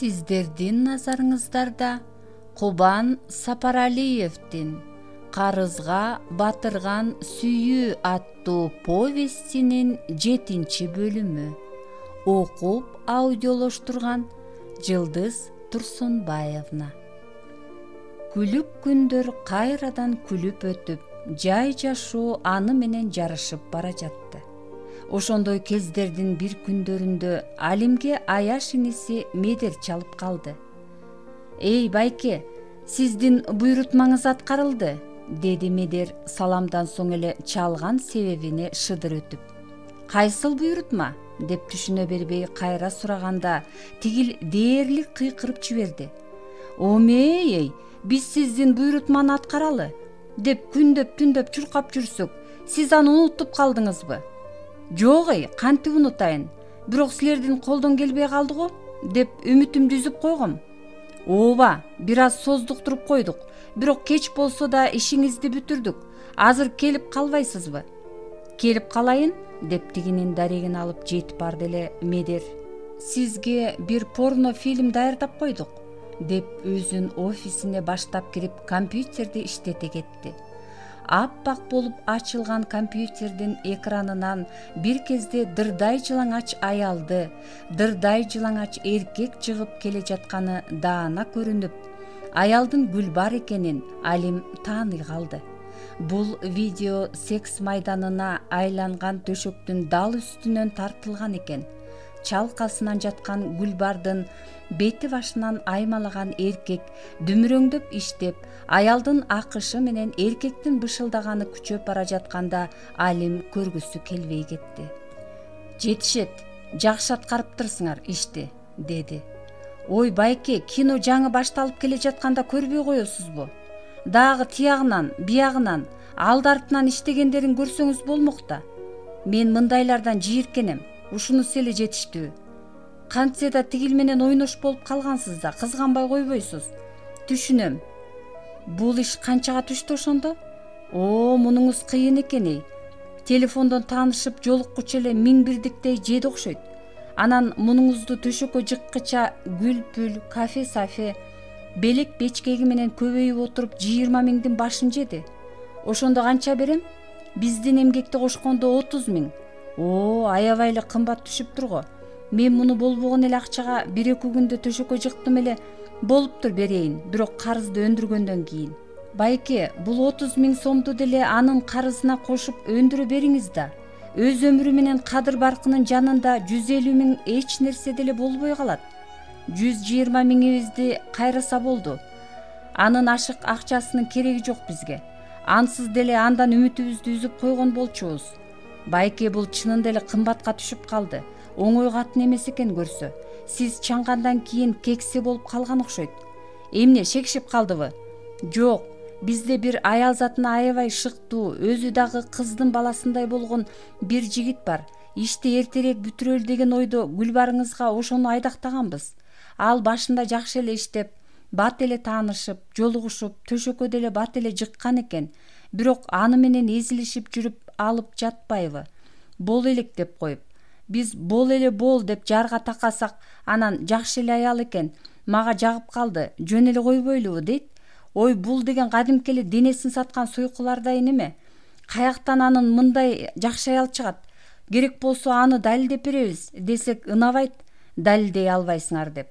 Сиздердин назарыңыздарда Кубан Сапаралиевдин «Карызга батырган сүйүү» аттуу повестинин 7 бөлүмү. Окуп аудиолоштурган Жылдыз Турсунбаевна. Күлүп күндөр кайрадан күлүп өтүп, жай жашоо аны менен жарышып бара жатты. Ошондой кездердин бир күндөрүндө Алимге аяш иниси Медер чалып калды. «Эй, байке, сиздин буйрутмаңыз аткарылды», деди Медер саламдан соң эле чалган себебине шыдыр өтүп. «Кайсыл буйрутма?» деп түшүнө бербей кайра сураганда тигил дээрлик кыйкырып жиберди. «Омей, биз сиздин буйрутманы аткаралы деп күндөп түндөп чуркап жүрсөк, сиз аны унутуп калдыңызбы?» «Жок, кантип унутайын, бирок силердин колдон келбей калды го» деп үмүтүмдү үзүп койгом. «Ооба, бир аз создуктуруп койдук, бирок кеч болсо да ишиңизди бүтүрдүк. Азыр келип калбайсызбы?» «Келип калайын» деп тигинин дарегин алып жетип барды эле Медер. «Сизге бир порно фильм даярдап койдук» деп өзүнүн офисине баштап кирип компьютерди иштете кетти. Аппак болуп ачылган компьютердин экранынан бир кезде дырдай жылаңач аялды, дырдай жылаңач эркек жыгып келе жатканы даана көрүнүп, аялдын Гүлбар экенин Алим тааный калды. Бул видео секс майданына айланган төшөктүн дал үстүнөн тартылган экен. Чалкасынан жаткан Гүлбардын бети башынан аймалаган эркек дүмүрөңдөп иштеп, аялдын акышы менен эркектин бышылдаганы күчөп бара жатканда Алим көргүсү келбей кетти. «Жетишет, жакшы аткарыптырсыңар ишти», деди. «Ой байке, кино жаңы башталып келе жатканда көрбөй коесузбу? Дагы тиягынан, биягынан, алды артынан иштегендерин көрсөңүз болмок да. Мен мындайлардан жийиркенем, ушунусу эле жетиштүү. Кантсе да тигил менен ойнош болуп калгансыз да кызганбай койбойсуз. Түшүнөм. Бул иш канчага түштү ошондо? О, мунуңуз кыйын экен. Телефондон таанышып жолуккучу эле миң бирдиктей жеди окшойт. Анан мунуңузду төшөккө жыккыча гүл-пүл, кафе-сафе, белек бечкеги менен көбөйүп отуруп 20 миңдин башын жеди. Ошондо канча берем? Биздин эмгекти кошкондо 30 миң. О, аябай эле кымбат түшүптүр го. Мен муну болбогон эле акчага 1-2 күндө төшөккө жыктым эле. Болуптур, берейин, бирок карызды өндүргөндөн кийин. Байке, бул 30 миң сомду деле анын карызына кошуп өндүрө бериңиз да. Өз өмүрү менен кадыр баркынын жанында 150 миң эч нерсе деле болбой калат. 120 миңибизди кайраса болду. Анын ашык акчасынын кереги жок бизге. Ансыз деле андан үмүтүбүздү үзүп койгон болчубуз. Байке, бул чынында эле кымбатка түшүп калды. Оңой катын эмес экен көрсө. Сиз чаңгандан кийин кексе болуп калган окшойт. Эмне, шекшип калдыбы? Жок, бизде бир аял затына аябай шыктуу, өзү дагы кыздын баласындай болгон бир жигит бар. Ишти эртерээк бүтүрөлү деген ойдо Гүлбарыңызга ошону айдактаганбыз. Ал башында жакшы эле иштеп, бат эле таанышып, жолугушуп, төшөккө деле бат эле жыккан экен. Бирок аны менен эзилишип жүрүп алып жатпайбы? Бол элек деп коюп. Биз бол эле бол деп жарга такасак, анан жакшы эле аял экен, мага жагып калды, жөн эле койбойлубу дейт. Ой, бул деген кадимки эле денесин саткан сойкулардай неме? Каяктан анын мындай жакшы аял чыгат? Керек болсо аны далилдеп беребиз десек ынабайт, далилдей албайсыңар деп.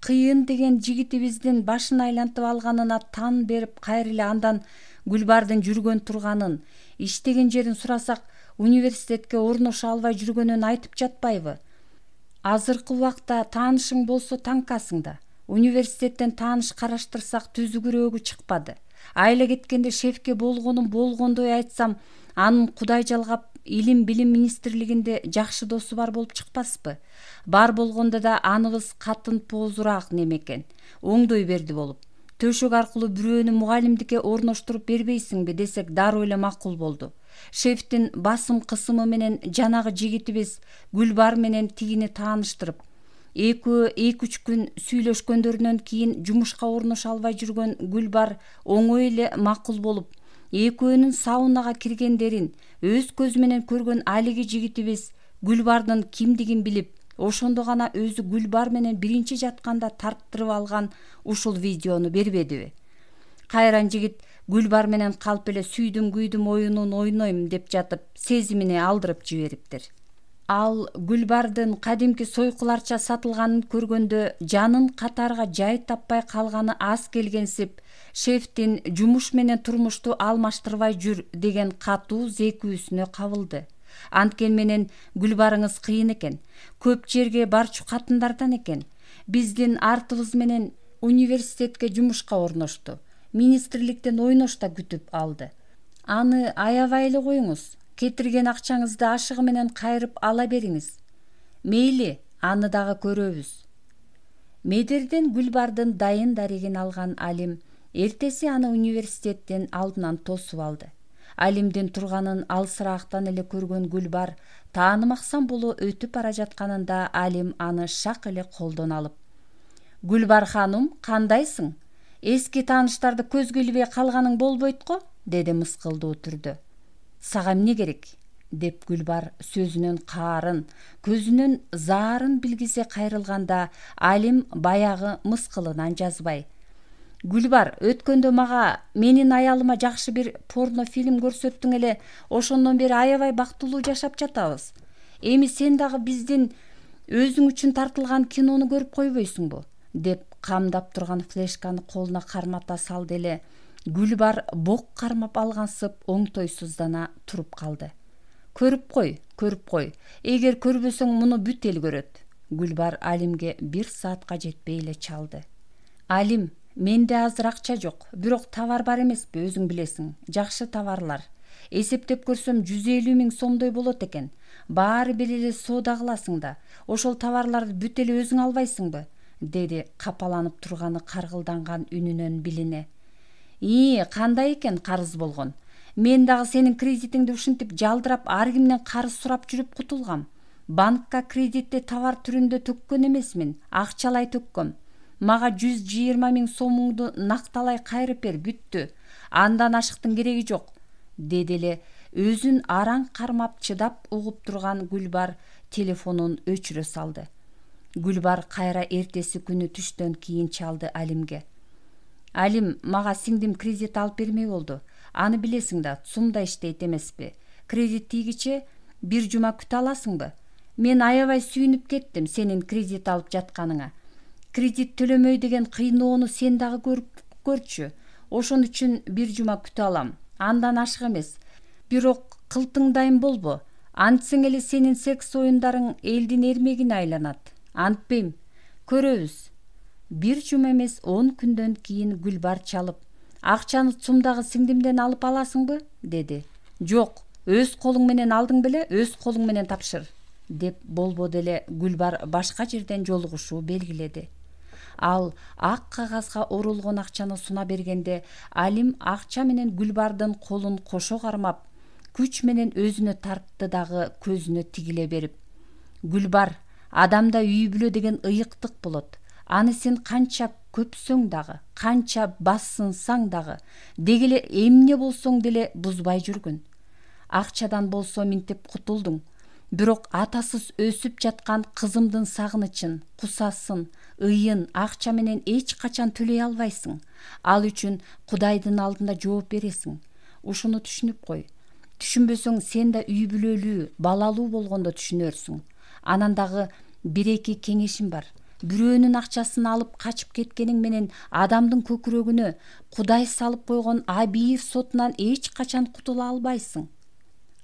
Кыйын деген жигитибиздин башын айлантып алганына тан берип кайра эле андан Гүлбардын жүргөн турганын, иштеген жерин сурасак, университетке орношо албай жүргөнүн айтып жатпайбы? Азыркы убакта таанышың болсо таңкасың да. Университеттен тааныш караштырсак түзүгүрөөгү чыкпады. Айла кеткенде шефке болгондой айтсам, анын Кудай жалгап илим билим министрлигинде жакшы досу бар болуп чыкпаспы? Бар болгондо да аныбыз катын поозураак немекен. Оңдой берди болуп. Төшөк аркылуу бирөөнү мугалимдикке орноштуруп бербейсиңби десек дароо эле макул болду. Шефтин басым кысымы менен жанагы жигитибиз Гүлбар менен тигини тааныштырып, 2-3 күн сүйлөшкөндөрүнөн кийин жумушка орношо албай жүргөн Гүлбар оңой эле макул болуп, экөөнүн саунага киргендерин өз көзү менен көргөн алиги жигитибиз Гүлбардын кимдигин билип, ошондо гана өзү Гүлбар менен биринчи жатканда тарттырып алган ушул видеону бербедиби? Кайран жигит Гүлбар менен калп эле сүйдүм оюнун ойнойм деп жатып сезимине алдырып жибериптир. Ал Гүлбардын кадимки сойкуларча сатылганын көргөндө жанын катарга жай таппай калганы аз келгенсип, шефтин жумуш менен турмушту алмаштырбай жүр деген катуу зекүүсүнө кабылды. Анткен менен Гүлбарыңыз кыйын экен, көп жерге барчу катындардан экен. Биздин артыбыз менен университетке жумушка орношту. Министрликтен ойношто күтүп алды. Аны аябай эле коюңуз. Кетирген акчаңызды ашыгы менен кайрып ала бериңиз. Мейли, аны дагы көрөбүз. Медерден Гүлбардын дайын дарегин алган Алим эртеси аны университеттин алдынан тосуп алды. Алимдин турганын алысыраактан эле көргөн Гүлбар таанымаксан боло өтүп бара жатканында Алим аны шак эле колдон алып: "Гүлбар ханум, кандайсың? Эски тааныштарды көзгө илбей калганың болбойт го?" деди мыскылдуу түрдө. "Сага эмне керек?" деп Гүлбар сөзүнүн каарын, көзүнүн заарын билгисе кайрылганда, Алим баягы мыскылынан жазбай: "Гүлбар, өткөндө мага менин аялыма жакшы бир порно фильм көрсөттүң эле, ошондон бери аябай бактылуу жашап жатабыз. Эми сен дагы биздин өзүң үчүн тартылган кинону көрүп койбойсуңбу?" деп камдап турган флешканы колуна кармата салды эле Гүлбар бок кармап алгансып оңтойсуздана туруп калды. Көрүп кой. Эгер көрбөсөң муну бүт эл көрөт." Гүлбар Алимге 1 саатка жетпей эле чалды. "Алим, менде азыр акча жок, бирок товар бар эмеспи, өзүң билесиң, жакшы товарлар. Эсептеп көрсөм 150 000 сомдой болот экен. Баары бир эле соода кыласың да, ошол товарларды бүт эле өзүң албайсыңбы?" деди капаланып турганы каргылданган үнүнөн билине. Кандай экен карыз болгон? Мен дагы сенин кредитиңди ушинтип жалдырап ар кимден карыз сурап жүрүп кутулгам. Банкка кредитти товар түрүндө төккөн эмесмин, акчалай төккөм. Мага 120 000 сомуңду накталай кайрып бер, бүттү. Андан ашыктын кереги жок, деди эле өзүн араң кармап чыдап угуп турган Гүлбар телефонун өчүрө салды. Гүлбар кайра эртеси күнү түштөн кийин чалды Алимге. "Алим, мага сиңдим кредит алып бермей болду. Аны билесиң да, ЦУМда иштейт эмеспи. Кредит тийгиче 1 жума күтө аласыңбы? Мен аябай сүйүнүп кеттим сенин кредит алып жатканыңа. Кредит төлөмөй деген кыйноону сен дагы көрчү. Ошон үчүн 1 жума күтө алам. Андан ашык эмес. Бирок кылтыңдайм болбо. Антсең эле сенин секс оюндарың элдин эрмегине айланат. Антпейм. Көрөбүз." 1 жума эмес 10 күндөн кийин Гүлбар чалып: "Акчаны ЦУМдагы сиңдимден алып аласыңбы?" деди. "Жок, өз колуң менен алдың беле, өз колуң менен тапшыр", деп болбоду эле Гүлбар башка жерден жолугушуу белгиледи. Ал ак кагазга оролгон акчаны суна бергенде, Алим акча менен Гүлбардын колун кошо кармап, күч менен өзүнө тартты дагы көзүнө тигиле берип: "Гүлбар, адамда үй бүлө деген ыйыктык болот. Аны сен канча көпсөң дагы, канча бассынсаң дагы, деги эле эмне болсоң деле бузбай жүргүн. Акчадан болсо минтип кутулдуң, бирок атасыз өсүп жаткан кызымдын сагынычын, кусасын, ыйын акча менен эч качан төлөй албайсың. Ал үчүн Кудайдын алдында жооп бересиң. Ушуну түшүнүп кой. Түшүнбөсөң сен да үй бүлөлүү, балалуу болгондо түшүнөрсүң. Анан дагы 1-2 кеңешим бар. Бирөөнүн акчасын алып качып кеткениң менен адамдын көкүрөгүнө Кудай салып койгон абийир сотунан эч качан кутула албайсың.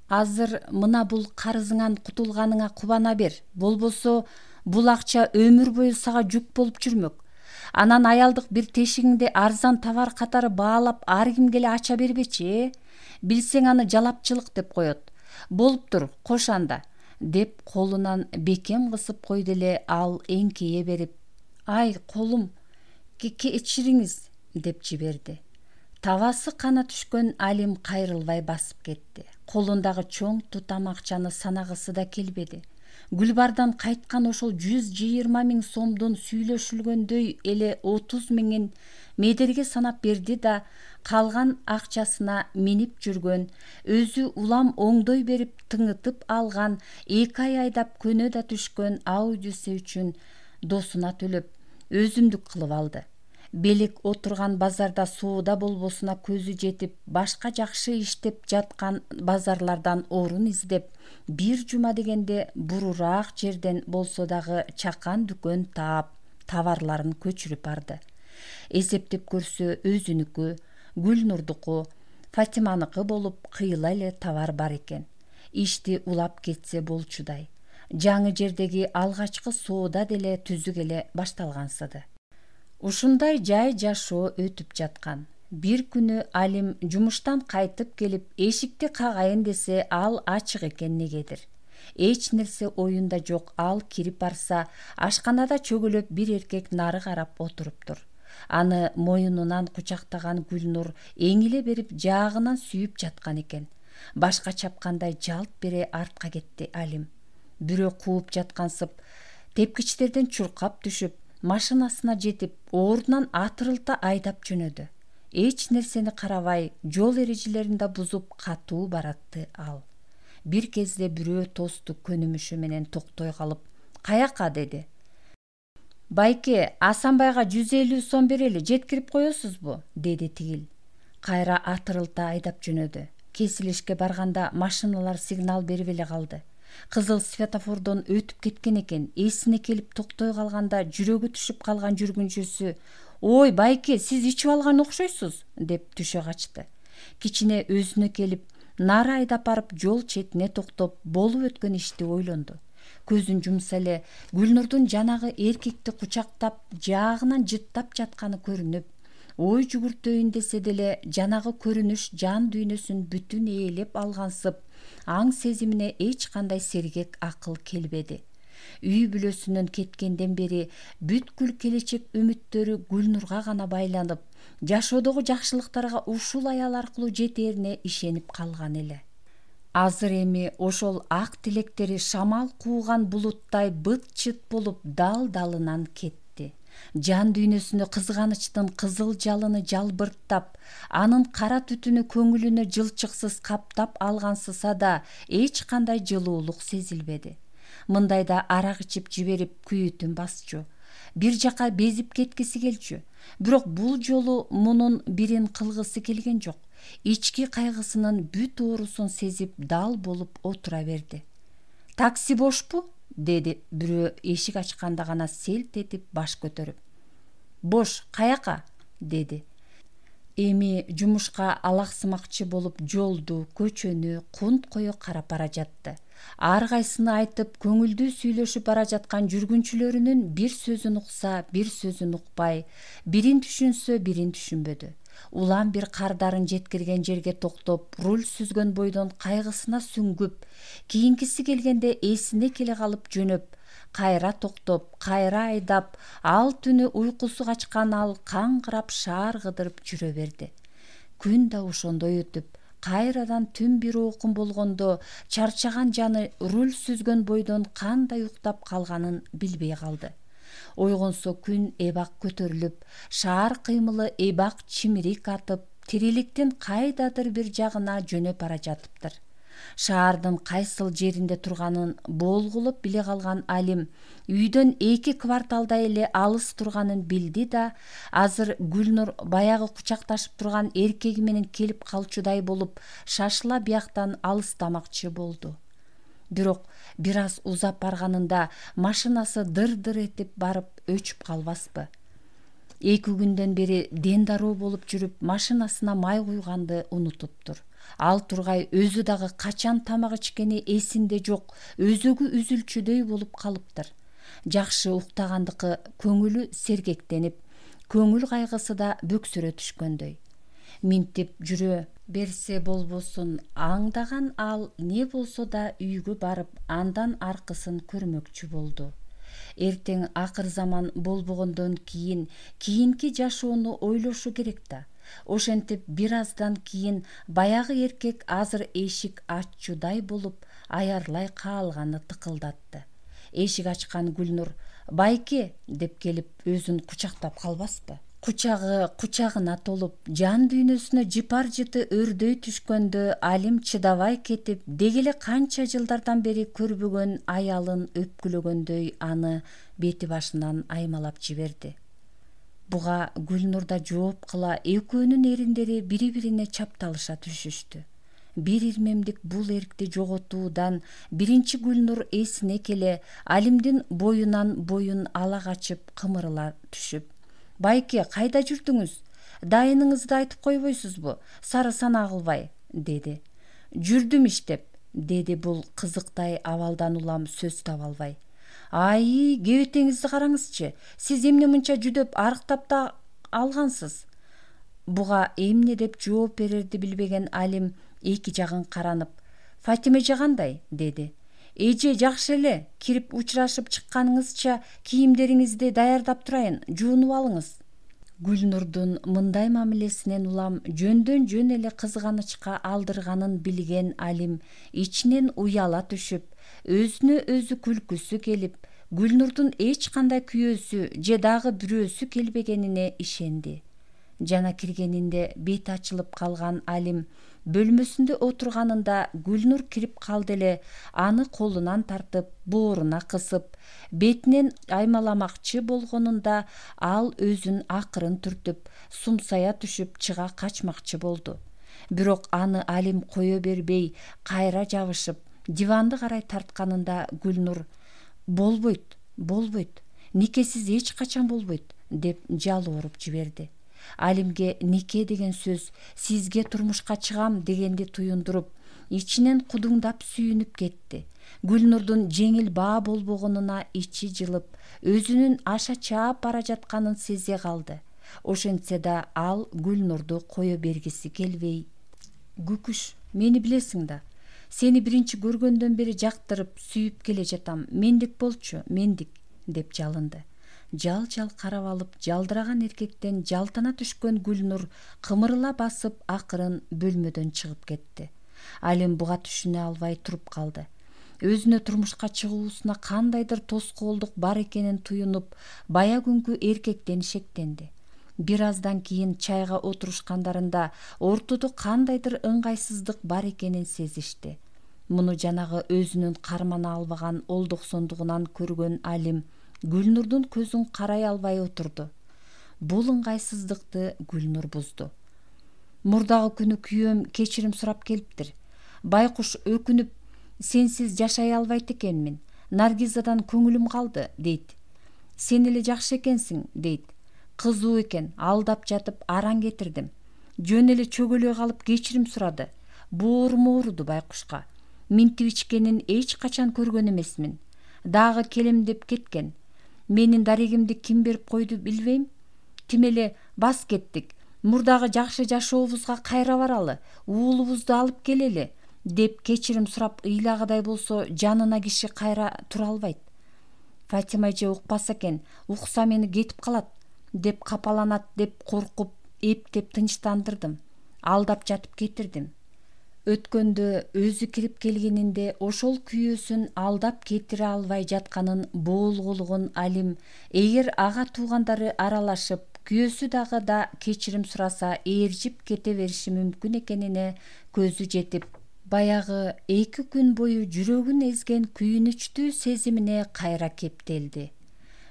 Азыр мына бул карызыңан кутулганыңа кубана бер, болбосо бул акча өмүр бою сага жүк болуп жүрмөк. Анан аялдык бир тешигиңди арзан товар катары баалап ар кимге эле ача бербечи, билсең аны жалапчылык деп коет. Болуптур, кош анда", деп колунан бекем кысып койду эле ал эңкейе берип: "Ай, колум, кечириңиз", деп жиберди. Табасы кана түшкөн Алим кайрылбай басып кетти. Колундагы чоң тутам акчаны санагысы да келбеди. Гүлбардан кайткан ошол 120 000 сомдун сүйлөшүлгөндөй эле 30 000-ин Медерге санап берди да, калган акчасына минип жүргөн, өзү улам оңдой берип тыңытып алган, 2 ай айдап көнө да түшкөн Аудиси үчүн досуна төлөп, өзүмдүк кылып алды. Белек отурган базарда соода болбосуна көзү жетип, башка жакшы иштеп жаткан базарлардан орун издеп, бир жума дегенде бурураак жерден болсо дагы чакан дүкөн таап, товарларын көчүрүп барды. Эсептеп көрсө өзүнүкү, Гүлнурдуку, Фатиманыкы болуп кыйла эле товар бар экен. Ишти улап кетсе болчудай. Жаңы жердеги алгачкы соода деле түзүк эле башталгансыды. Ушундай жай жашоо өтүп жаткан. Бир күнү Алим жумуштан кайтып келип, эшикти кагайын десе, ал ачык экен негедир. Эч нерсе оюнда жок, ал кирип барса, ашканада чөгөлөп бир эркек нары карап отуруптур. Аны моюнунан кучактаган Гүлнур эңиле берип жаагынан сүйүп жаткан экен. Башка чапкандай жалт бере артка кетти Алим. Бирөө кууп жаткансып, тепкичтерден чуркап түшүп, машинасына жетип, ордунан атырылта айдап жөнөдү. Эч нерсени карабай, жол эрежелерин да бузуп катуу баратты ал. Бир кезде бирөө тосту көнүмүшү менен токтой калып, "Каяка?" деди. "Байке, Асанбайга 150 сом берели, жеткирип коесузбу?" деди тигил. Кайра атырылта айдап жөнөдү. Кесилишке барганда машиналар сигнал берип эле калды. Кызыл светофордон өтүп кеткен экен. Эсине келип токтой калганда жүрөгү түшүп калган жүргүнчүсү "Ой, байке, сиз ичип алган окшойсуз" деп түшө качты. Кичине өзүнө келип, нары айдап барып жол четине токтоп, болуп өткөн ишти ойлонду. Көзүн жумса эле Гүлнурдун жанагы эркекти кучактап, жаагынан жыттап жатканы көрүнүп, ой жүгүртөйүн десе деле жанагы көрүнүш жан дүйнөсүн бүтүн ээлеп алгансып, аң сезимине эч кандай сергек акыл келбеди. Үй бүлөсүнөн кеткенден бери бүткүл келечек үмүттөрү Гүлнурга гана байланып, жашоодогу жакшылыктарга ушул аял аркылуу жетээрине ишенип калган эле. Азыр эми ошол ак тилектери шамал кууган булуттай быт-чыт болуп дал-далынан кетти. Жан дүйнөсүнө кызганычтын кызыл жалыны жалбырттап, анын кара түтүнү көңүлүнө жылчыксыз каптап алгансыса да, эч кандай жылуулук сезилбеди. Мындайда арак ичип жиберип күйүтүн басчу. Бир жака безип кеткиси келчү. Бирок бул жолу мунун бирин кылгысы келген жок. Ички кайгысынын бүт оорусун сезип дал болуп отура берди. "Такси бошпу?" деди бирөө эшик ачканда гана селт этип баш көтөрүп. "Бош, каяка?" деди. Эми жумушка алаксымакчы болуп жолду, көчөнү кунт кое карап бара жатты. Ар кайсыны айтып, көңүлдүү сүйлөшүп бара жаткан жүргүнчүлөрүнүн бир сөзүн укса, бир сөзүн укпай, бирин түшүнсө, бирин түшүнбөдү. Улам бир кардарын жеткирген жерге токтоп, руль сүзгөн бойдон кайгысына сүңгүп, кийинкиси келгенде эсине келе калып жөнөп, кайра токтоп, кайра айдап, ал түнү уйкусу качкан ал каңгырап шаар кыдырып жүрө берди. Күн да ошондой өтүп, кайрадан түн бир окун болгондо чарчаган жаны руль сүзгөн бойдон кандай уктап калганын билбей калды. Ойгонсо күн эбак көтөрүлүп, шаар кыймылы эбак чимирик атып, тириликтин кайдадыр бир жагына жөнөп бара жатыптыр. Шаардын кайсыл жеринде турганын болгулуп биле калган Алим үйдөн 2 кварталдай эле алыс турганын билди да, азыр Гүлнур баягы кучакташып турган эркеги менен келип калчудай болуп, шашыла бияктан алыстамакчы болду. Бирок бир аз узап барганында машинасы дыр-дыр этип барып өчүп калбаспы? 2 күндөн бери дендароо болуп жүрүп, машинасына май куйганды унутуптур. Ал тургай өзү дагы качан тамак ичкени эсинде жок, өзөгү үзүлчүдөй болуп калыптыр. Жакшы уктагандыкы көңүлү сергектенип, көңүл кайгысы да бөксөрө түшкөндөй. Минтип жүрө берсе болбосун аңдаган ал не болсо да үйгө барып, андан аркысын көрмөкчү болду. Эртең акыр заман болбогондон кийинки жашоону ойлошу керек да. Ошентип бир аздан кийин баягы эркек азыр эшик аччудай болуп аярлай каалганы тыкылдатты. Эшик ачкан Гүлнур «Байке» деп келип өзүн кучактап калбаспы? Кучагы кучагына толуп, жан дүйнөсүнө жыпар жыты өрдөй түшкөндө Алим чыдабай кетип, деги эле канча жылдардан бери көрбөгөн аялын өпкүлөгөндөй аны бети башынан аймалап жиберди. Буга Гүлнур да жооп кыла экөөнүн эриндери бири-бирине чапталыша түшүштү. Бир ирмемдик бул эркти жоготуудан биринчи Гүлнур эсине келе Алимдин боюн ала качып кымырыла түшүп: «Байке, кайда жүрдүңүз? Дайыныңызды айтып койбойсузбу? Сары сана кылбай», деди. «Жүрдүм иштеп», деди бул кызыктай абалдан улам сөз таба албай. «Ай, кебетеңизди караңызчы. Сиз эмне мынча жүдөп, арыктап да алгансыз?» Буга эмне деп жооп берерди билбеген Алим эки жагын каранып: «Фатима эже кандай?» деди. «Эже жакшы эле. Кирип учурашып чыкканыңызча кийимдериңизди даярдап турайын, жуунуп алыңыз». Гүлнурдун мындай мамилесинен улам жөндөн жөн эле кызганычка алдырганын билген Алим ичинен уяла түшүп, өзүнө өзү күлкүсү келип, Гүлнурдун эч кандай күйөөсү же дагы бирөөсү келбегенине ишенди. Жана киргенинде бети ачылып калган Алим бөлмөсүндө отурганында Гүлнур кирип калды эле аны колунан тартып, бооруна кысып, бетинен аймаламакчы болгонунда ал өзүн акырын түртүп, сумсая түшүп чыга качмакчы болду. Бирок аны Алим кое бербей, кайра жабышып, диванды карай тартканында Гүлнур: «Болбойт, никесиз эч качан болбойт», деп жалооруп жиберди. Алимге нике деген сөз сизге турмушка чыгам дегенди туюндуруп, ичинен кудуңдап сүйүнүп кетти. Гүлнурдун жеңил баа болбогонуна ичи жылып, өзүнүн аша чаап бара жатканын сезе калды. Ошентсе да ал Гүлнурду кое бергиси келбей: «Күкүш, мени билесиң да. Сени биринчи көргөндөн бери жактырып, сүйүп келе жатам. Мендик болчу, мендик», деп жалынды. Жал-жал карап алып, жалдыраган эркектен жалтана түшкөн Гүлнур кымырыла басып акырын бөлмөдөн чыгып кетти. Алим буга түшүнө албай туруп калды. Өзүнө турмушка чыгуусуна кандайдыр тоскоолдук бар экенин туюнуп, бая күнкү эркектен шектенди. Бир аздан кийин чайга отурушкандарында ортодо кандайдыр ыңгайсыздык бар экенин сезишти. Муну жанагы өзүнүн кармана албаган олдоксондугунан көргөн Алим Гүлнурдун көзүн карай албай отурду. Бул ыңгайсыздыкты Гүлнур бузду. «Мурдагы күнү күйөөм кечирим сурап келиптир. Байкуш өкүнүп, сенсиз жашай албайт экенмин. Наргизадан көңүлүм калды», дейт. «Сен эле жакшы экенсиң», дейт. «Кызуу экен, алдап жатып араң кетирдим. Жөн эле чөгөлөй калып кечирим сурады. Боорум ооруду байкушка. Минтип ичкенин эч качан көргөн эмесмин. Дагы келем деп кеткен. Менин дарегимди ким берип койду билбейм. Тим эле бас кеттик. Мурдагы жакшы жашообузга кайра баралы, уулубузду алып келели», деп кечирим сурап ыйлагыдай болсо жанына киши кайра тура албайт. «Фатима эже укпаса экен, укса мени кетип калат, деп капаланат деп коркуп, эптеп тынчтандырдым. Алдап жатып кетирдим». Өткөндө өзү кирип келгенинде ошол күйөөсүн алдап кетире албай жатканын боолголугун Алим эгер ага туугандары аралашып, күйөөсү дагы да кечирим сураса ээрчип кете бериши мүмкүн экенине көзү жетип, баягы 2 күн бою жүрөгүн эзген күйүнүчтүү сезимине кайра кептелди.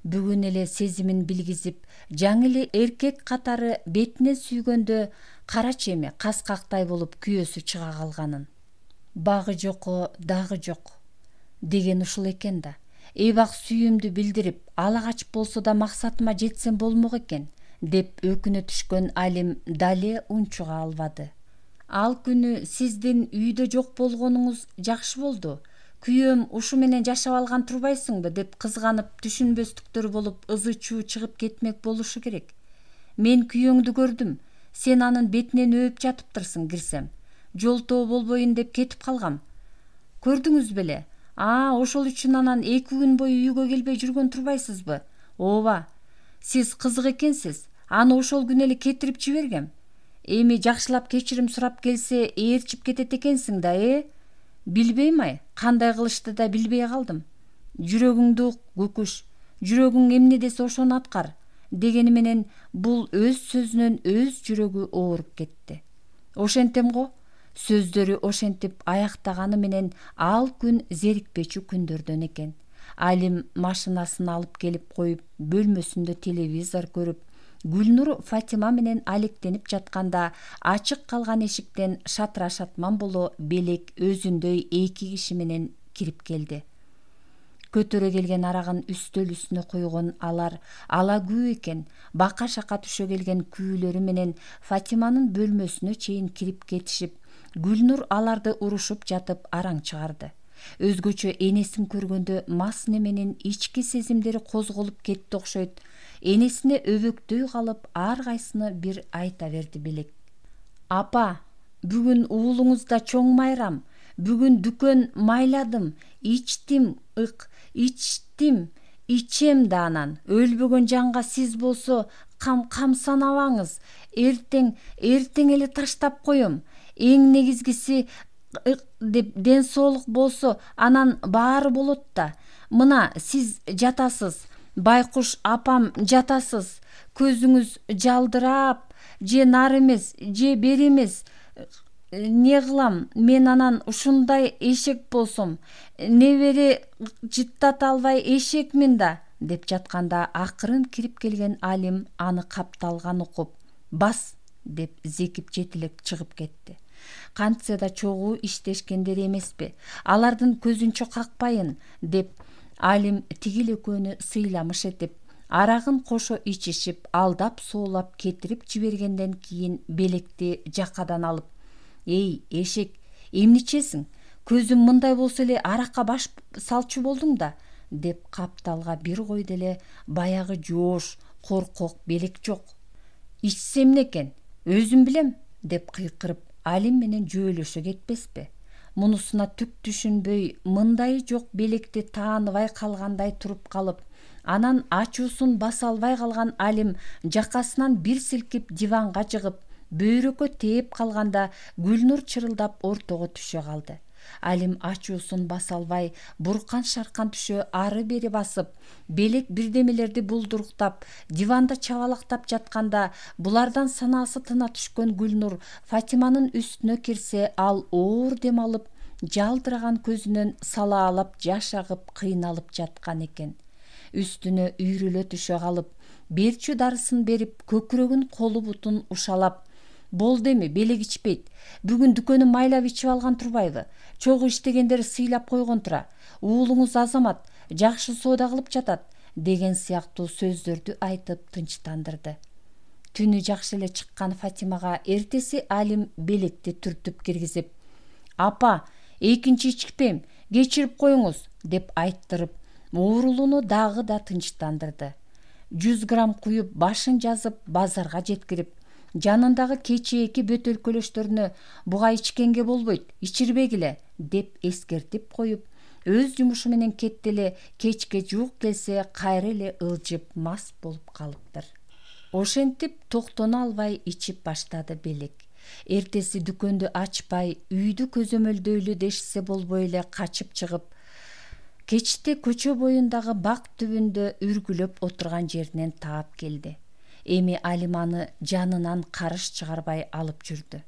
Бүгүн эле сезимин билгизип, жаңы эркек катары бетине сүйгөндө карачы эми каскактай болуп күйөөсү чыга калганын. «Багы жокко дагы жок» деген ушул экен да. Эбак сүйүүмдү билдирип, алагач болсо да максатыма жетсем болмок экен, деп өкүнө түшкөн Алим дале унчуга албады. «Ал күнү сиздин үйдө жок болгонуңуз жакшы болду. Күйөөм ушу менен жашап алган турбайсыңбы?» деп кызганып, түшүнбөстүктөр болуп ызы-чуу чыгып кетмек болушу керек. «Мен күйөөңдү көрдүм. Сен анын бетинен өөп жатыптырсың кирсем. Жолтоо болбоюн деп кетип калгам. Көрдүңүз беле? Ошол үчүн анан 2 күн бою үйгө келбей жүргөн турбайсызбы?» «Ооба. Сиз кызык экенсиз. Аны ошол күнү эле кетирип жибергем. Эми жакшылап кечирим сурап келсе ээрчип кетет экенсиң да, Билбейм кандай кылышты да билбей калдым. Жүрөгүңдү ук, Көкүш. Жүрөгүң эмне десе ошону аткар. Дегени менен бул өз сөзүнөн өз жүрөгү ооруп кетти. Ошентем го. Сөздөрү ошентип аяктаганы менен ал күн зерикпечү күндөрдөн экен. Алим машинасын алып келип коюп, бөлмөсүндө телевизор көрүп, Гүлнур Фатима менен алектенип жатканда ачык калган эшиктен шатыра шатман боло Белек өзүндөй 2 киши менен кирип келди. Көтөрө келген арагын үстөл үстүнө койгон алар ала күү экен. Бака шака түшө келген күүлөрү менен Фатиманын бөлмөсүнө чейин кирип кетишип, Гүлнур аларды урушуп жатып араң чыгарды. Өзгөчө энесин көргөндө мас неменин ички сезимдери козголуп кетти окшойт. Энесине өбөктөй калып, ар кайсыны бир айта берди Белек. Апа, бүгүн уулуңузда чоң майрам. Бүгүн дүкөн майладым, ичтим, ичтим, ичем да анан. Өлбөгөн жанга сиз болсо камсанабаңыз. Эртең эле таштап коем. Эң негизгиси деп ден соолук болсо анан баары болот да. Мына сиз жатасыз, Байкуш апам жатасыз. Көзүңүз жалдырап, же нары эмес, же бери эмес. Не кылам мен анан ушундай эшек болсом, небере жыттата албай эшекмин да, деп жатканда акырын кирип келген Алим аны капталган окуп, бас деп зекип жетилеп чыгып кетти. Кантсе да чогуу иштешкендер эмеспи, алардын көзүнчө какпайын, деп Алим тигил экөөнү сыйламыш этип, арагын кошо ичишип, алдап соолап кетирип жибергенден кийин Белекти жакадан алып, «Эй, эшек, эмне ичесиң? Көзүм мындай болсо эле аракка баш салчу болдуң да», деп капталга бир койду эле баягы жоош, коркок Белек жок. «Ичсем эмне экен? Өзүм билем», деп кыйкырып, Алим менен жөөлөшө кетпеспи? Мунусуна түк түшүнбөй, мындайы жок Белекти тааныбай калгандай туруп калып, анан ачуусун баса албай калган Алим жакасынан бир силкип диванга жыгып, бөйрөккө тээп калганда Гүлнур чырылдап ортого түшө калды. Алим ачуусун баса албай, буркан-шаркан түшө ары бери басып, Белек бирдемелерди булдуруктап, диванда чабалактап жатканда, булардан санаасы тына түшкөн Гүлнур Фатиманын үстүнө кирсе, ал оор дем алып, жалдыраган көзүнөн салаалап жаш агып кыйналып жаткан экен. Үстүнө үйрүлө түшө калып, берчү дарысын берип, көкүрөгүн колу бутун ушалап, «Болду эми, Белек ичпейт. Бүгүн дүкөнү майлап ичип алган турбайбы? Чогуу иштегендер сыйлап койгон тура. Уулуңуз азамат, жакшы соода кылып жатат», деген сыяктуу сөздөрдү айтып тынчтандырды. Түнү жакшы эле чыккан Фатимага эртеси Алим Белекти түртүп киргизип, «Апа, экинчи ичпейм, кечирип коюңуз», деп айттырып, оорулууну дагы да тынчтандырды. 100 грамм куюп, башын жазып, базарга жеткирип, жанындагы кечээки бөтөлкөлөштөрүнө «Буга ичкенге болбойт, ичирбегиле», деп эскертип коюп, өз жумушу менен кетти эле, кечке жуук келсе кайра эле ылжып мас болуп калыптыр. Ошентип токтоно албай ичип баштады Белек. Эртеси дүкөндү ачпай, үйдү көзөмөлдөйлү дешсе болбой эле качып чыгып, кечте көчө боюндагы бак түбүндө үргүлөп отурган жеринен таап келди. Эми Алим аны жанынан карыш чыгарбай алып жүрдү.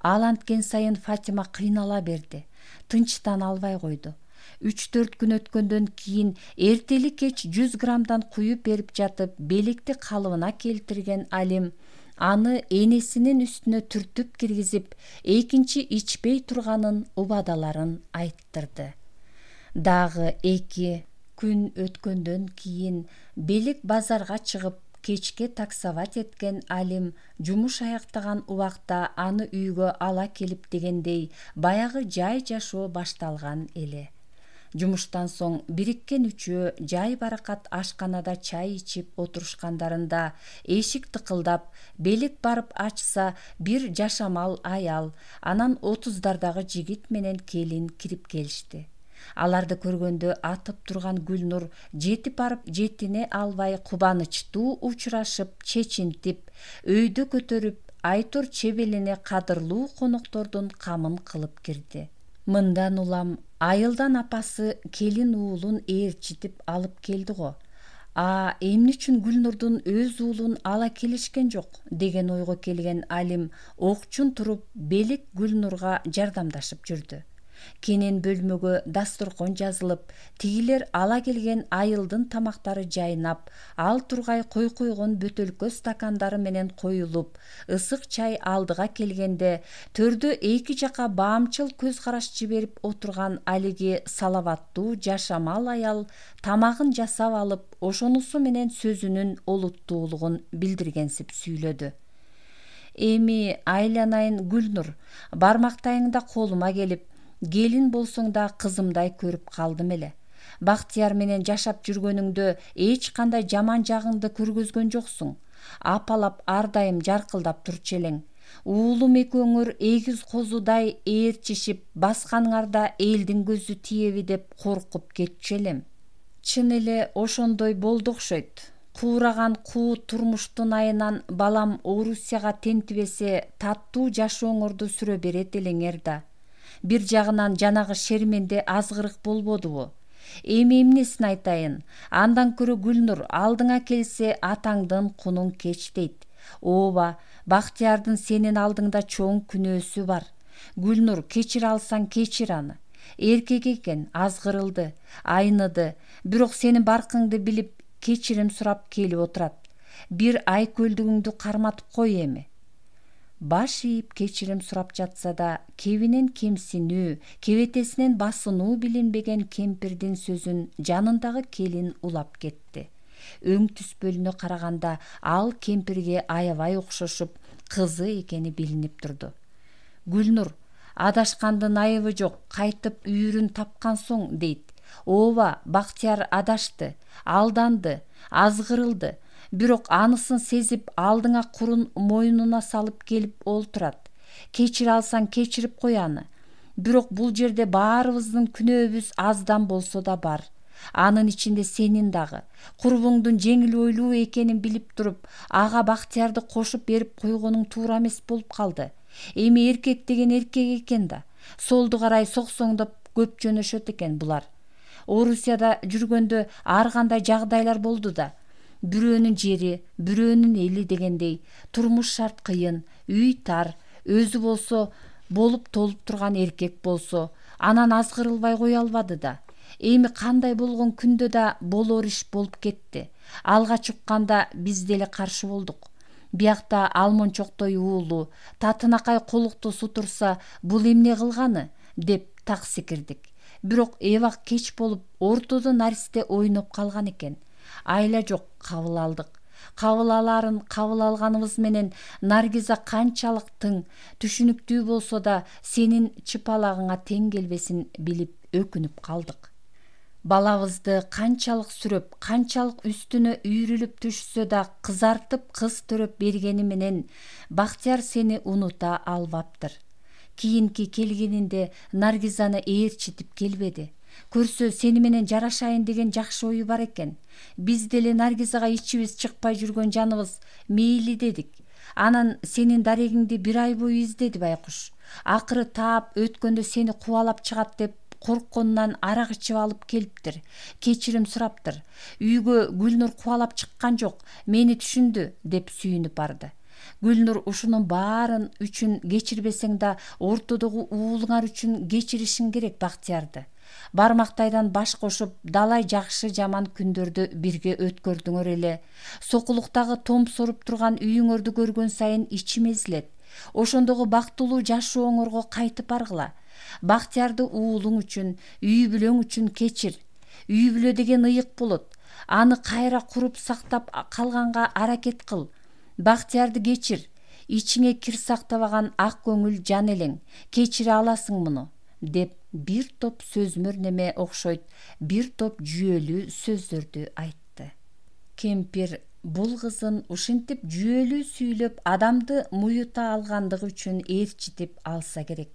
Ал анткен сайын Фатима кыйнала берди, тынчтана албай койду. 3-4 күн өткөндөн кийин эртели кеч 100 граммдан куюп берип жатып, Белекти калыбына келтирген Алим аны энесинин үстүнө түртүп киргизип, экинчи ичпей турганын убадаларын айттырды. Дагы 2 күн өткөндөн кийин Белек базарга чыгып, кечке таксовать эткен Алим жумуш аяктаган убакта аны үйгө ала келип дегендей баягы жай жашоо башталган эле. Жумуштан соң бириккен үчөө жай баракат ашканада чай ичип отурушкандарында эшик тыкылдап, Белек барып ачса, бир жашамал аял, анан 30дардагы жигит менен келин кирип келишти. Аларды көргөндө атып турган Гүлнур жетип барып жетине албай кубанычтуу учурашып, чечинтип, өйдө көтөрүп, Айтор чебелине кадырлуу коноктордун камын кылып кирди. Мындан улам айылдан апасы келин уулун ээрчитип алып келди го. Эмне үчүн Гүлнурдун өз уулун ала келишкен жок деген ойго келген Алим окчун туруп белек Гүлнурга жардамдашып жүрдү. Кенен бөлмөгө дасторкон жазылып, тигилер ала келген айылдын тамактары жайнап, ал тургай койгон бөтөлкө стакандары менен коюлуп, ысык чай алдыга келгенде, төрдө эки жака баамчыл көз караш жиберип отурган алиги салаваттуу жашамал аял тамагын жасап алып, ошонусу менен сөзүнүн олуттуулугун билдиргенсип сүйлөдү. Эми айланайын Гүлнур, бармактайыңда колума келип, келин болсоң да кызымдай көрүп калдым эле. Бактияр менен жашап жүргөнүңдө эч кандай жаман жагыңды көргөзгөн жоксуң. Апалап ар дайым жаркылдап турчу элең. Уулум экөөңөр эгиз козудай ээрчишип, басканыңарда элдин көзү тиеби деп коркуп кетчү элем. Чын эле ошондой болду окшойт. Куураган куу турмуштун айынан балам Орусияга тентибесе, таттуу жашооңорду сүрө берет элеңер да. Бир жагынан жанагы шерменде азгырык болбодубу? Эми эмнесин айтайын? Андан көрө Гүлнур алдыңа келсе атаңдын кунун кеч дейт. Ооба, Бактиярдын сенин алдыңда чоң күнөөсү бар. Гүлнур, кечире алсаң кечир аны. Эркек экен, азгырылды, айныды, бирок сенин баркыңды билип кечирим сурап келип отурат. Бир айкөлдүгүңдү карматып кой эми. Баш ийип кечирим сурап жатса да, кебинен кемсинүү, кебетесинен басынуу билинбеген кемпирдин сөзүн жанындагы келин улап кетти. Өң түспөлүнө караганда ал кемпирге аябай окшошуп, кызы экени билинип турду. Гүлнур, адашкандын айыбы жок, кайтып үйүрүн тапкан соң дейт. Ооба, Бактияр адашты, алданды, азгырылды. Бирок анысын сезип алдыңа курун мойнуна салып келип олтурат. Кечире алсаң кечирип кой аны. Бирок бул жерде баарыбыздын күнөөбүз аздан болсо да бар. Анын ичинде сенин дагы. Курбуңдун жеңил ойлуу экенин билип туруп, ага Бактиярды кошуп берип койгонуң туура эмес болуп калды. Эми эркек деген эркек экен да. Солду карай соксоңдоп көп жөнөшөт экен булар. Орусияда жүргөндө ар кандай жагдайлар болду да. Бирөөнүн жери, бирөөнүн эли дегендей, турмуш шарт кыйын, үй тар, өзү болсо болуп толуп турган эркек болсо, анан азгырылбай кое албады да. Эми кандай болгон күндө да болор иш болуп кетти. Алгач укканда биз деле каршы болдук. Биякта алмончоктой уулу, татынакай колукту сутурса, бул эмне кылганы деп так секирдик. Бирок эбак кеч болуп, ортодо наристе ойноп калган экен. Айла жок, кабыл алдык. Кабыл аларын кабыл алганыбыз менен Наргиза канчалык тың, түшүнүктүү болсо да сенин чыпалагыңа тең келбесин билип өкүнүп калдык. Балабызды канчалык сүрөп, канчалык үстүнө үйрүлүп түшсө да кызартып кыз төрөп бергени менен Бактияр сени унута албаптыр. Кийинки келгенинде Наргизаны ээрчитип келбеди. Көрсө сени менен жарашайын деген жакшы ою бар экен. Биз деле Наргизага ичибиз чыкпай жүргөн жаныбыз мейли дедик. Анан сенин дарегиңди бир ай бою издеди байкуш. Акыры таап өткөндө сени кубалап чыгат деп коркконунан арак ичип алып келиптир. Кечирим сураптыр. Үйгө Гүлнур кубалап чыккан жок, мени түшүндү деп сүйүнүп барды. Гүлнур ушунун баарын үчүн кечирбесең да ортодогу уулуңар үчүн кечиришиң керек Бактиярды. Бармактайдан баш кошуп, далай жакшы жаман күндөрдү бирге өткөрдүңөр эле. Сокулуктагы том соруп турган үйүңөрдү көргөн сайын ичим эзилет. Ошондогу бактылуу жашооңорго кайтып баргыла. Бактиярды уулуң үчүн, үй бүлөң үчүн кечир. Үй бүлө деген ыйык болот. Аны кайра куруп сактап калганга аракет кыл. Бактиярды кечир. Ичиңе кир сактабаган ак көңүл жан элең. Кечире аласың муну, деп бир топ сөзмөр неме окшойт, бир топ жүйөлүү сөздөрдү айтты. Кемпир бул кызын ушинтип жүйөлүү сүйлөп адамды муюта алгандыгы үчүн ээрчитип алса керек.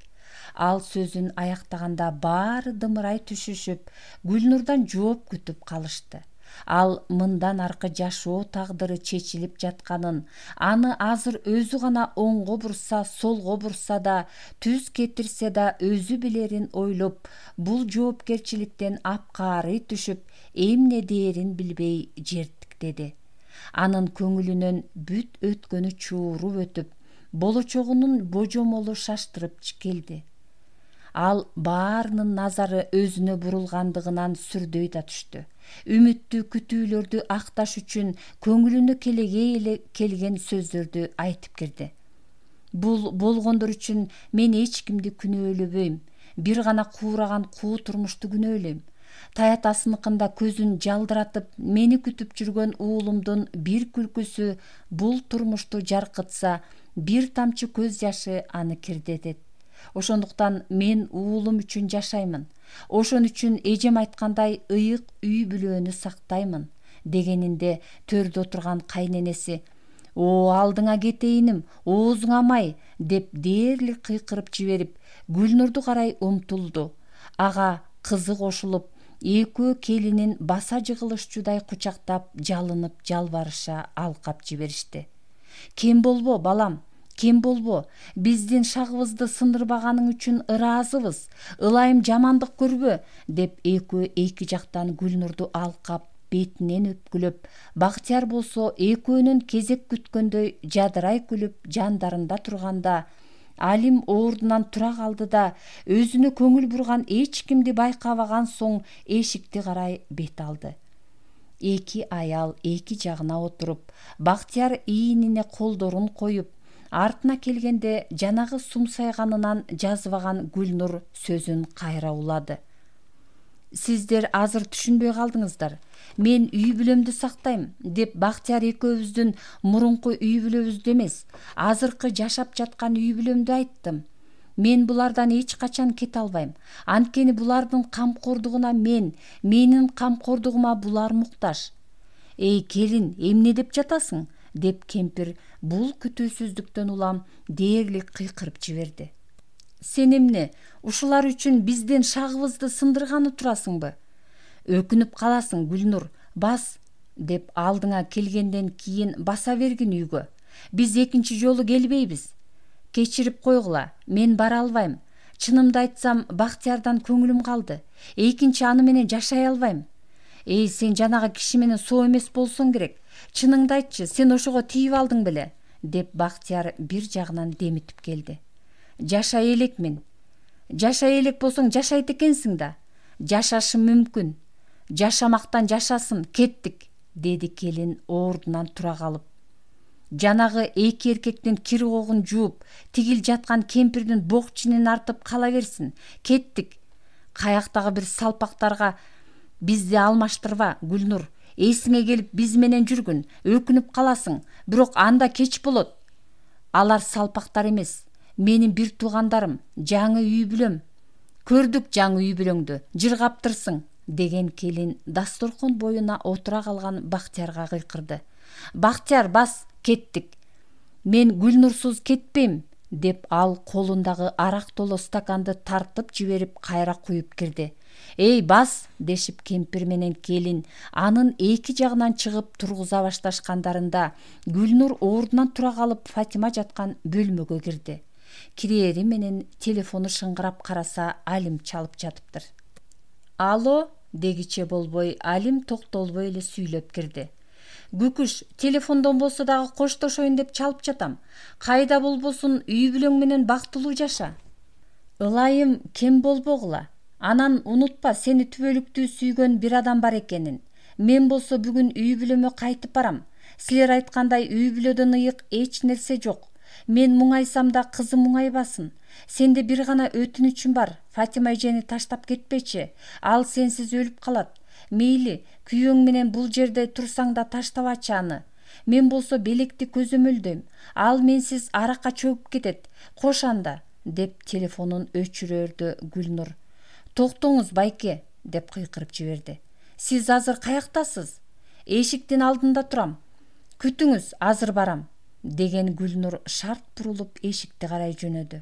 Ал сөзүн аяктаганда баары дымырай түшүшүп, Гүлнурдан жооп күтүп калышты. Ал мындан аркы жашоо тагдыры чечилип жатканын, аны азыр өзү гана оңго бурса, солго бурса да, түз кетирсе да өзү билерин ойлоп, бул жоопкерчиликтен апкаарый түшүп, эмне дээрин билбей жертиктеди. Анын көңүлүнөн бүт өткөнү чууруп өтүп, болочогунун божомолу шаштырып келди. Ал баарынын назары өзүнө бурулгандыгынан сүрдөй да түштү. Үмүттүү күтүүлөрдү акташ үчүн көңүлүнө келегей эле келген сөздөрдү айтып кирди. Бул болгондор үчүн мен эч кимди күнөөлөбөйм. Бир гана куураган куу турмушту күнөөлөйм. Таятасыныкында көзүн жалдыратып, мени күтүп жүргөн уулумдун бир күлкүсү бул турмушту жаркытса, бир тамчы көз жашы аны кирдетет. Ошондуктан мен уулум үчүн жашаймын. Ошон үчүн эжем айткандай ыйык үй бүлөнү сактаймын дегенинде төрдө отурган кайненеси «О, алдыңа кетейиним, оозуңа май» деп дээрлик кыйкырып жиберип, Гүлнурду карай умтулду. Ага кызы кошулуп, экөө келинин баса жыгылышчудай кучактап, жалынып жалбарыша алкап жиберишти. «Кем болбо, балам, кем болбо, биздин шагыбызды сындырбаганың үчүн ыраазыбыз, ылайым жамандык көрбө» деп экөө эки жактан Гүлнурду алкап, бетинен өпкүлөп, Бактияр болсо экөөнүн кезек күткөндөй жадырай күлүп жандарында турганда, Алим ордунан тура калды да, өзүнө көңүл бурган эч кимди байкабаган соң эшикти карай бет алды. Эки аял эки жагына отуруп, Бактияр ийинине колдорун коюп, артына келгенде жанагы сумсайганынан жазбаган Гүлнур сөзүн кайра улады. «Сиздер азыр түшүнбөй калдыңыздар. Мен үй бүлөмдү сактайм» деп Бактияр экөөбүздүн мурунку үй бүлөбүздү эмес, азыркы жашап жаткан үй бүлөмдү айттым. Мен булардан эч качан кете албайм. Анткени булардын камкордугуна менин камкордугума булар муктаж. «Эй, келин, эмне деп жатасың?» деп кемпир бул күтүүсүздүктөн улам дээрлик кыйкырып жиберди. «Сен эмне, ушулар үчүн биздин шагыбызды сындырганы турасыңбы? Өкүнүп каласың, Гүлнур, бас» деп алдыңа келгенден кийин баса бергин үйгө. «Биз экинчи жолу келбейбиз. Кечирип койгула, мен бара албайм. Чынымды айтсам, Бактиярдан көңүлүм калды. Экинчи аны менен жашай албайм». «Эй, сен жанагы киши менен соо эмес болсоң керек. Чыныңды айтчы, сен ошого тийип алдың беле?» деп Бактияр бир жагынан демитип келди. «Жашай элекмин. Жашай элек болсоң жашайт экенсиң да. Жашашым мүмкүн. Жашамактан жашасын, кеттик» деди келин ордунан тура калып. «Жанагы эки эркектин кир когун жууп, тигил жаткан кемпирдин бок чинин артып кала берсин. Кеттик. Каяктагы бир салпактарга бизди алмаштырба, Гүлнур. Эсиңе келип биз менен жүргүн, өкүнүп каласың, бирок анда кеч болот. Алар салпактар эмес, менин бир туугандарым, жаңы үй бүлөм. Көрдүк жаңы үй бүлөңдү, жыргаптырсың» деген келин дасторкон боюна отура калган Бактиярга кыйкырды. «Бактияр, бас, кеттик». «Мен Гүлнурсуз кетпейм» деп ал колундагы арак толо стаканды тартып жиберип кайра куюп кирди. «Эй, бас» дешип кемпир менен келин анын эки жагынан чыгып тургуза башташкандарында Гүлнур ордунан тура калып Фатима жаткан бөлмөгө кирди. Кирери менен телефону шыңгырап караса, Алим чалып жатыптыр. «Алло» дегиче болбой, Алим токтолбой эле сүйлөп кирди. «Күкүш, телефондон болсо дагы коштошоюн деп чалып жатам. Кайда болбосун үй бүлөң менен бактылуу жаша. Ылайым кем болбогула. Анан унутпа, сени түбөлүктүү сүйгөн бир адам бар экенин. Мен болсо бүгүн үй бүлөмө кайтып барам. Силер айткандай үй бүлөдөн ыйык эч нерсе жок. Мен муңайсам да кызым муңайбасын. Сенде бир гана өтүнүчүм бар. Фатима эжени таштап кетпечи. Ал сенсиз өлүп калат. Мейли, күйөөң менен бул жерде турсаң да таштабачы аны. Мен болсо белекти көзөмөлдөйм. Ал менсиз аракка чөгүп кетет. Кош анда» деп телефонун өчүрөрдө Гүлнур. «Токтоңуз, байке» деп кыйкырып жиберди. «Сиз азыр каяктасыз?» «Эшиктин алдында турам. Күтүңүз, азыр барам» деген Гүлнур шарт бурулуп эшикти карай жөнөдү.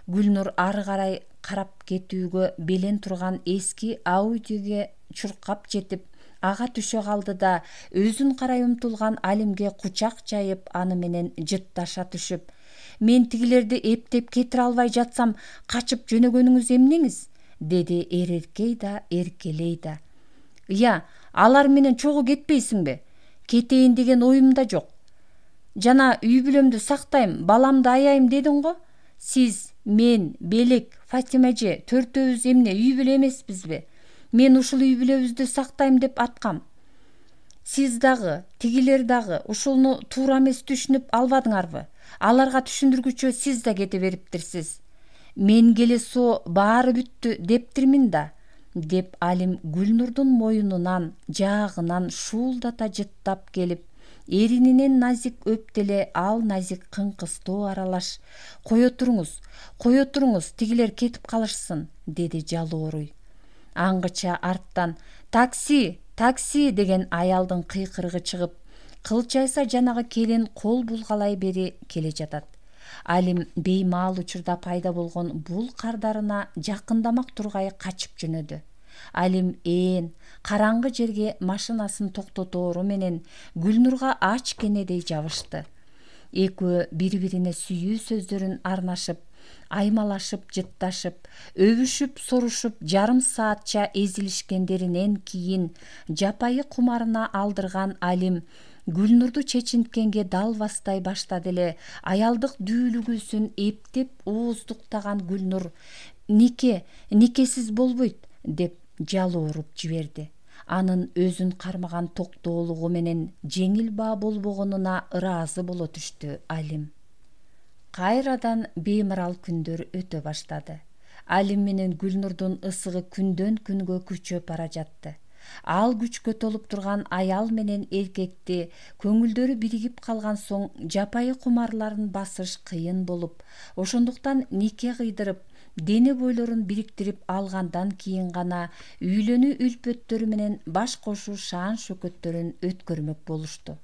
Гүлнур ары карай карап кетүүгө белен турган эски Аудиге чуркап жетип, ага түшө калды да өзүн карай умтулган Алимге кучак жайып аны менен жытташа түшүп: «Мен тигилерди эптеп кетире албай жатсам качып жөнөгөнүңүз эмнеңиз?» деди эркелей да. «Я, алар менен чогуу кетпейсиңби? Кетейин деген оюм да жок. Жана үй бүлөмдү сактайм, баламды аяйм дедиң го. Сиз, мен, Белек, Фатима эже төртөөбүз эмне үй бүлө эмеспизби? Мен ушул үй бүлөбүздү сактайм деп аткам. Сиз дагы, тигилер дагы ушуну туура эмес түшүнүп албадыңарбы? Аларга түшүндүргүчө сиз да кете бериптирсиз. Мен келесо баары бүттү дептирмин да», деп Алим Гүлнурдун моюнунан, жаагынан шуулдата жыттап келип, эрининен назик өптеле ал назик кыңкыстоо аралаш: «Кое туруңуз, тигилер кетип калышсын», деди жалооруй. Аңгыча арттан «Такси, такси» деген аялдын кыйкырыгы чыгып, кылчайса жанагы келин кол булгалай бери келе жатат. Алим беймаал учурда пайда болгон бул кардарына жакындамак тургай качып жөнөдү. Алим караңгы жерге машинасын токтотору менен Гүлнурга ач кенедей жабышты. Экөө бири-бирине сүйүү сөздөрүн арнашып, аймалашып, жытташып, өбүшүп, сорушуп жарым саатча эзилишкендеринен кийин жапайы кумарына алдырган Алим Гүлнурду чечинткенге далбастай баштады эле аялдык дүүлүгүүсүн эптеп ооздуктаган Гүлнур никесиз болбойт деп жалооруп жиберди. Анын өзүн кармаган токтоолугу менен жеңил баа болбогонуна ыраазы боло түштү Алим. Кайрадан беймарал күндөр өтө баштады. Алим менен Гүлнурдун ысыгы күндөн күнгө күчөп бара жатты. Ал күчкө толуп турган аял менен эркекти көңүлдөрү биригип калган соң жапайы кумарларын басыш кыйын болуп, ошондуктан нике кыйдырып, дене бойлорун бириктирип алгандан кийин гана үйлөнүү үлпөттөрү менен баш кошуу шаан шөкөттөрүн өткөрмөк болушту.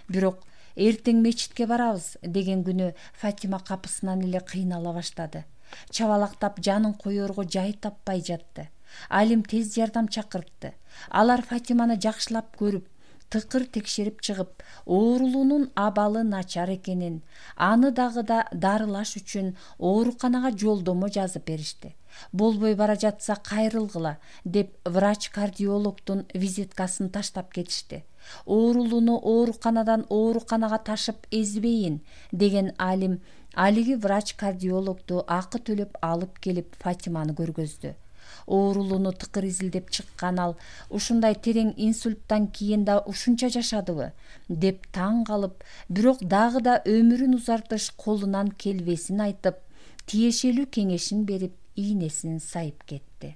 Бирок эртең мечитке барабыз деген күнү Фатима капысынан эле кыйнала баштады. Чабалактап жанын коерго жай таппай жатты. Алим тез жардам чакыртты. Алар Фатиманы жакшылап көрүп, тыкыр текшерип чыгып, оорулуунун абалы начар экенин, аны дагы да дарылаш үчүн ооруканага жолдомо жазып беришти. Болбой бара жатса кайрылгыла деп врач-кардиологдун визиткасын таштап кетишти. Оорулууну ооруканадан ооруканага ташып эзбейин деген Алим алиги врач-кардиологду акы төлөп алып келип Фатиманы көргөздү. Оорулууну тыкыр изилдеп чыккан ал ушундай терең инсульттан кийин да ушунча жашадыбы деп таң калып, бирок дагы да өмүрүн узартыш колунан келбесин айтып, тиешелүү кеңешин берип, ийнесин сайып кетти.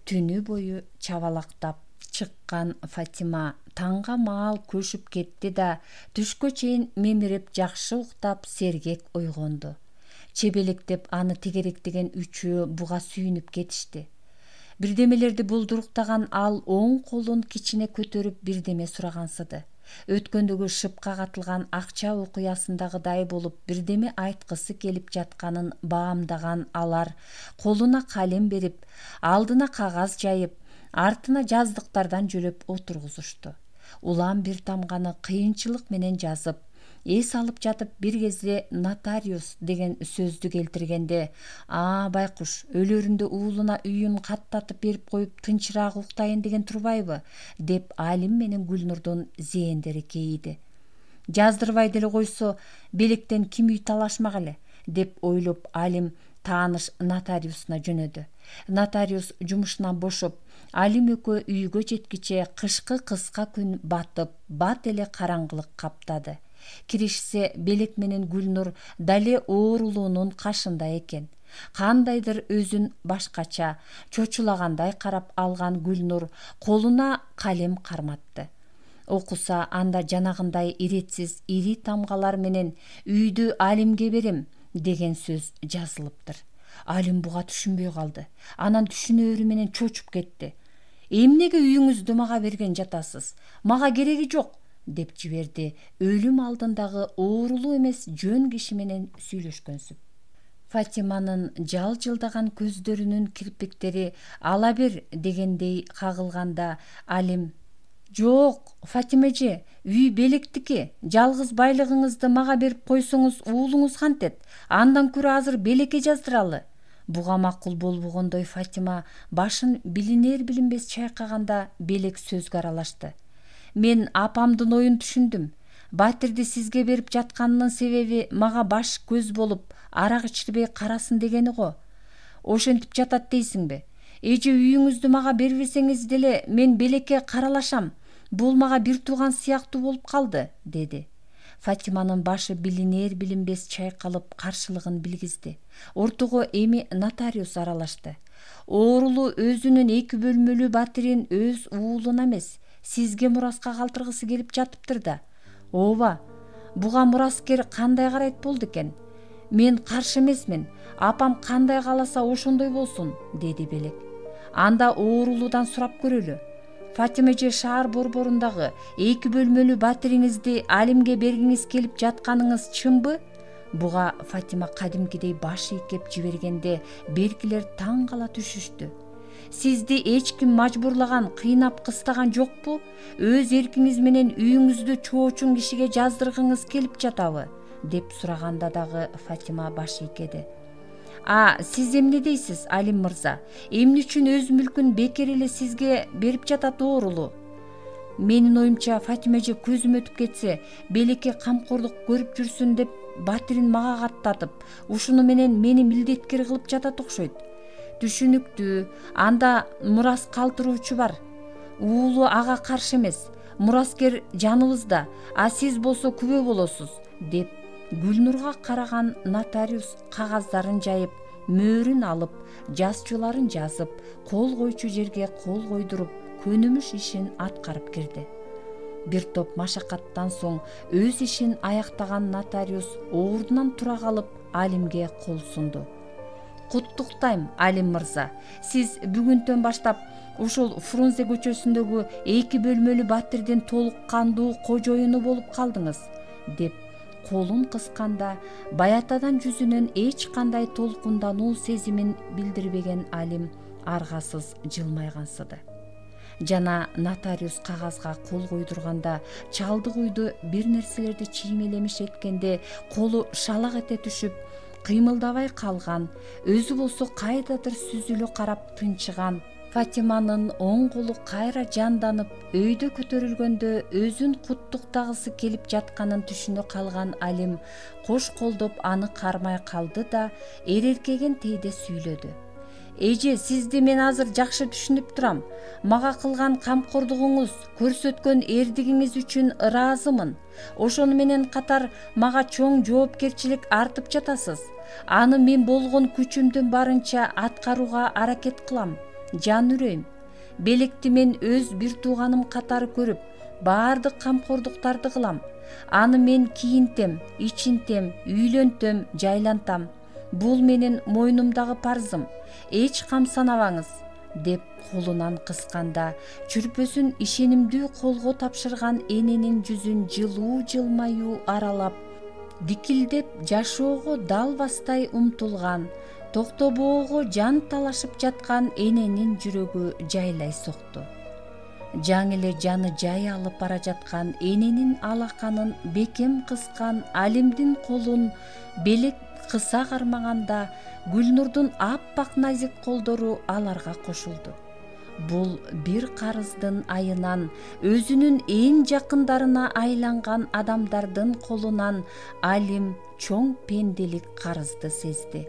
Түнү бою чабалактап чыккан Фатима таңга маал көшүп кетти да түшкө чейин мемирип жакшы уктап сергек ойгонду. Чебелектеп аны тегеректеген үчөө буга сүйүнүп кетишти. Бирдемелерди булдуруктаган ал оң колун кичине көтөрүп бирдеме сурагансыды. Өткөндөгү шыпка катылган акча окуясындагыдай болуп бирдеме айткысы келип жатканын баамдаган алар колуна калем берип, алдына кагаз жайып, артына жаздыктардан жөлөп отургузушту. Улам бир тамганы кыйынчылык менен жазып, эс алып жатып бир кезде нотариус деген сөздү келтиргенде: байкуш, өлөрүндө уулуна үйүн каттатып берип коюп тынчыраак уктайын деген турбайбы?» деп Алим менен Гүлнурдун зээндери кейиди. «Жаздырбай деле койсо, Белектен ким үй талашмак эле?» деп ойлоп Алим тааныш нотариусуна жөнөдү. Нотариус жумушунан бошоп, Алим экөө үйгө жеткиче кышкы кыска күн батып, бат эле караңгылык каптады. Киришсе Белек менен Гүлнур дале оорулуунун кашында экен. Кандайдыр өзүн башкача, чочулагандай карап алган Гүлнур колуна калем карматты. Окуса анда жанагындай иретсиз ири тамгалар менен «Үйдү Алимге берем» деген сөз жазылыптыр. Алим буга түшүнбөй калды. Анан түшүнөөрү менен чочуп кетти. «Эмнеге үйүңүздү мага берген жатасыз? Мага кереги жок» деп жиберди өлүм алдындагы оорулуу эмес жөн киши менен сүйлөшкөнсүп. Фатиманын жалжылдаган көздөрүнүн кирпиктери ала бер дегендей кагылганда Алим Жок, Фатима эже, үй белектики. Жалгыз байлыгыңызды мага берип койсоңуз уулуңуз кантет? Андан көрө азыр белекке жаздыралы. Буга макул болбогондой Фатима башын билинер билинбес чайкаганда белек сөзгө аралашты. Мен апамдын оюн түшүндүм. Батирди сизге берип жатканынын себеби мага баш көз болуп, арак ичирбей карасын дегени го. Ошентип жатат дейсиңби? Эже үйүңүздү мага бербесеңиз деле мен белекке каралашам. Бул мага бир тууган сыяктуу болуп калды, деди. Фатиманын башы билинер билинбес чайкалып каршылыгын билгизди. Ортого эми нотариус аралашты. Оорулуу өзүнүн 2 бөлмөлүү батирин өз уулуна эмес, сизге мураска калтыргысы келип жатыптыр да. Ооба, буга мураскер кандай карайт болду экен? Мен каршы эмесмин. Апам кандай кааласа ошондой болсун, деди белек. Анда оорулуудан сурап көрөлү. Фатима эже шаар борборундагы 2 бөлмөлүү батириңизди Алимге бергиңиз келип жатканыңыз чынбы? Буга Фатима кадимкидей баш ийкеп жибергенде беркилер таң кала түшүштү. Сизди эч ким мажбурлаган, кыйнап кыстаган жокпу? Өз эркиңиз менен үйүңүздү чоочун кишиге жаздыргыңыз келип жатабы? Деп сураганда дагы Фатима баш ийкеди. Сиз эмне дейсиз, Алим мырза? Эмне үчүн өз мүлкүн бекер эле сизге берип жатат оорулуу? Менин оюмча, Фатима эже көзүм өтүп кетсе, белекке камкордук көрүп жүрсүн деп батирин мага каттатып, ушуну менен мени милдеткер кылып жатат окшойт. Түшүнүктүү, анда мурас калтыруучу бар. Уулу ага каршы эмес. Мураскер жаныбызда, сиз болсо күбө болосуз, деп Гүлнурга караган нотариус кагаздарын жайып, мөөрүн алып, жазчуларын жазып, кол койчу жерге кол койдуруп, көнүмүш ишин аткарып кирди. Бир топ машакаттан соң өз ишин аяктаган нотариус ордунан тура калып, Алимге кол сунду. Куттуктайм, Алим мырза. Сиз бүгүндөн баштап ушул Фрунзе көчөсүндөгү 2 бөлмөлүү батирдин толук кандуу кожоюну болуп калдыңыз, деп колун кысканда баятадан жүзүнөн эч кандай толкундануу сезимин билдирбеген Алим аргасыз жылмайгансыды. Жана нотариус кагазга кол койдурганда чалдык үйдү бир нерселерди чиймелемиш эткенде колу шалак эте түшүп, кыймылдабай калган, өзү болсо кайдадыр сүзүлө карап тынчыган Фатиманын оң колу кайра жанданып, өйдө көтөрүлгөндө өзүн куттуктагысы келип жатканын түшүнө калган Алим кош колдоп аны кармай калды да эреркеген тийде сүйлөдү. Эже, сизди мен азыр жакшы түшүнүп турам. Мага кылган камкордугуңуз, көрсөткөн эрдигиңиз үчүн ыраазымын. Ошону менен катар мага чоң жоопкерчилик артып жатасыз. Аны мен болгон күчүмдүн барынча аткарууга аракет кылам. Жан үрөйм. Белекти мен өз бир тууганым катары көрүп, баардык камкордуктарды кылам. Аны мен кийинтем, ичинтем, үйлөнтөм, жайлантам. Бул менин мойнумдагы парзым. Эч камсанабаңыз, деп колунан кысканда, чүрпөсүн ишенимдүү колго тапшырган эненин жүзүн жылуу жылмаюу аралап, дикилдеп жашоого далбастай умтулган, токтобоого жан талашып жаткан эненин жүрөгү жайлай сокту. Жаң эле жаны жай алып бара жаткан эненин алаканын бекем кыскан Алимдин колун белек кыса кармаганда Гүлнурдун аппак назик колдору аларга кошулду. Бул бир карыздын айынан өзүнүн эң жакындарына айланган адамдардын колунан Алим чоң пенделик карызды сезди.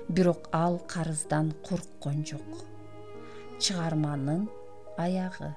Бирок ал карыздан корккон жок. Чыгарманын аягы.